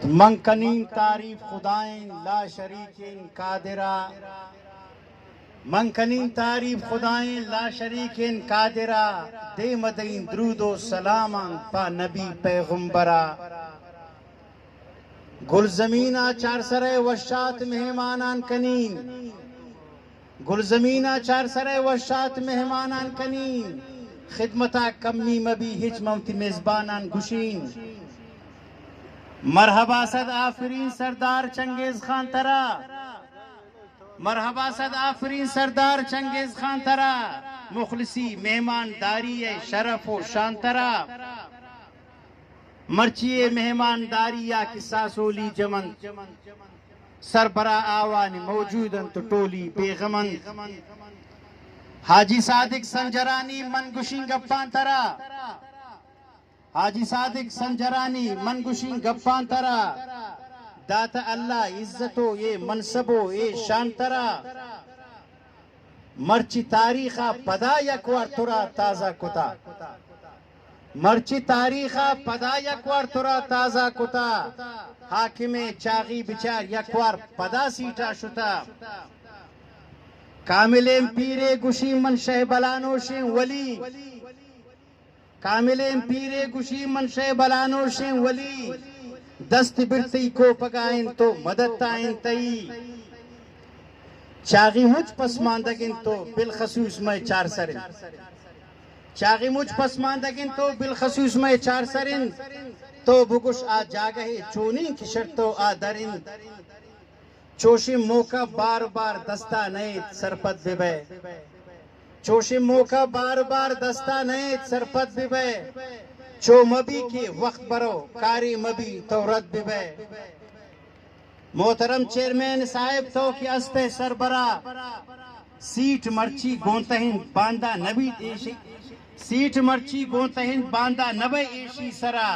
من کنین تعریف خدائیں لا شریکین قادرہ، من کنین تعریف خدائیں لا شریکین قادرہ، دے مدین درود و سلاماں پا نبی پیغمبرہ۔ گل زمینہ چار سرے وشات مہمانان کنین، گل زمینہ چار سرے وشات مہمانان کنین، خدمتہ کمی مبی ہچ ممتی میزبانان گشین۔ مرحبا صد آفرین سردار چنگیز خان ترا، مرحبا صد آفرین سردار چنگیز خان ترا، مخلصی مہمان داری شرف و شان ترا، مرچی مہمان داری یا کسا سولی جمن، سربراہ آوانی موجودن تو ٹولی بیغمن۔ حاجی صادق سنجرانی من گشین گپان ترا، حاجی صادق سنجرانی من گشین گپان ترا، داتا اللہ عزتو یہ منصبو یہ شان ترا، مرچی تاریخا پدا یکوار ترا تازہ کتا، مرچی تاریخا پدا یکوار ترا تازہ کتا، حاکم چاغی بچار یکوار پدا سیٹا شتا، کاملیم پیرے گشی من شہ بلانوشیں ولی، کاملیم پیرے گشی من شہ بلانوشیں ولی، دست برتی کو پگائیں تو مدد تائیں تئی، چاغی مجھ پسماندگن تو بالخصوص میں چار سرن، چاغی مجھ پسماندگن تو بالخصوص میں چار سرن، تو بگش آ جاگہے چونی کشرتو آ درن، چوشی موقع بار بار دستا نیت سرپت ببے، چوشی موقع بار بار دستا نیت سرپت ببے، چو مبی کے وقت برو کاری مبی تو رد ببے۔ محترم چیئرمین صاحب تو کی استے سربراہ، سیٹ مرچی گونتہن باندہ نبی ایشی، سیٹ مرچی گونتہن باندہ نبی ایشی سرا،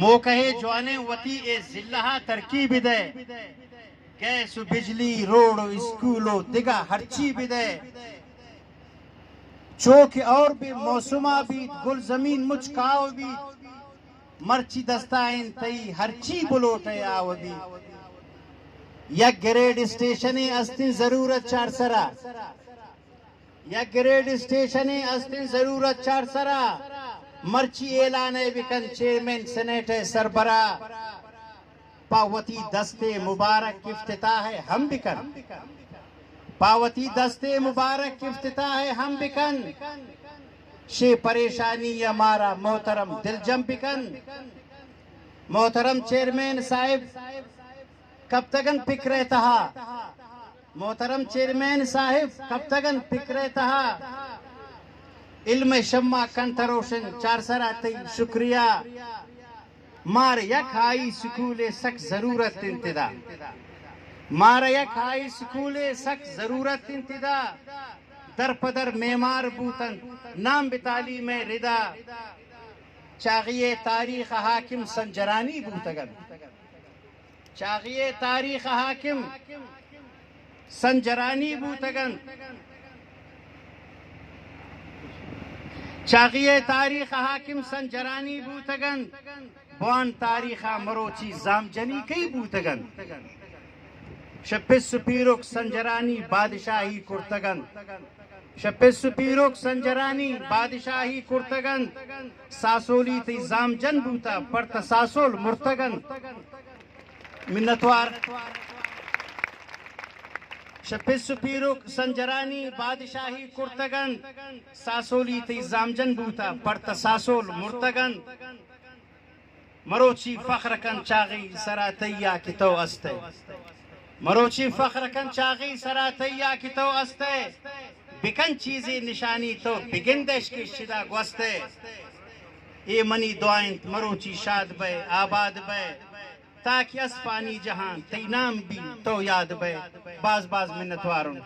موقع جوانے وطی اے زلہا ترکیب دے، گیس بجلی روڈ اسکولو دگا ہرچی بھی دے، چوک اور بھی موسمہ بھی گل زمین مچکاو بھی، مرچی دستائن تئی ہرچی بلوٹے آو بھی، یک گریڈ اسٹیشنے استن ضرورت چار سرا، یک گریڈ اسٹیشنے استن ضرورت چار سرا، مرچی اعلانے بکن چیئرمین سینیٹ سربراہ، پاوتی دستے مبارک افتتاح ہم بکن، پاوتی دستے مبارک افتتاح ہم بکن، شے پریشانی ہمارا محترم دل جم بکن۔ محترم چیئرمین صاحب کب تگن فکر تہا، محترم چیئرمین صاحب کب تگن فکر تہا، علم شمع کنتروشن چار سراتی شکریہ، مار یک ہائی سکول سک ضرورت انتدا، مار یک ہائی سکول سک ضرورت انتدا، در پدر میمار بوتن نام بتعلیم ردا، چاغی تاریخ حاکم سنجرانی بوتگن، چاغی تاریخ حاکم سنجرانی بوتگن، چاغی تاریخ حاکم سنجرانی بوتگن، بوان تاریخ مروچی زامجنی کئی بوتگن، شپس پیروک سنجرانی بادشاہی کرتگن، شپس پیروک سنجرانی بادشاہی کرتگن، ساسولی تی زامجن بوتا پرت ساسول مرتگن، منتوار شپس پیروک سنجرانی بادشاہی کرتگن، ساسولی تی زامجن بوتا پرت ساسول مرتگن، مروچی فخر کن چاغی سراتیا کی تو استے، مروچی فخر کن چاغی سراتیا کی تو استے، بکن چیزی نشانی تو بگندش کی شدہ گوستے، اے منی دعائیں مروچی شاد بے آباد بے، تاکہ اسپانی جہاں تی نام بھی تو یاد بے، باز باز منتوارن۔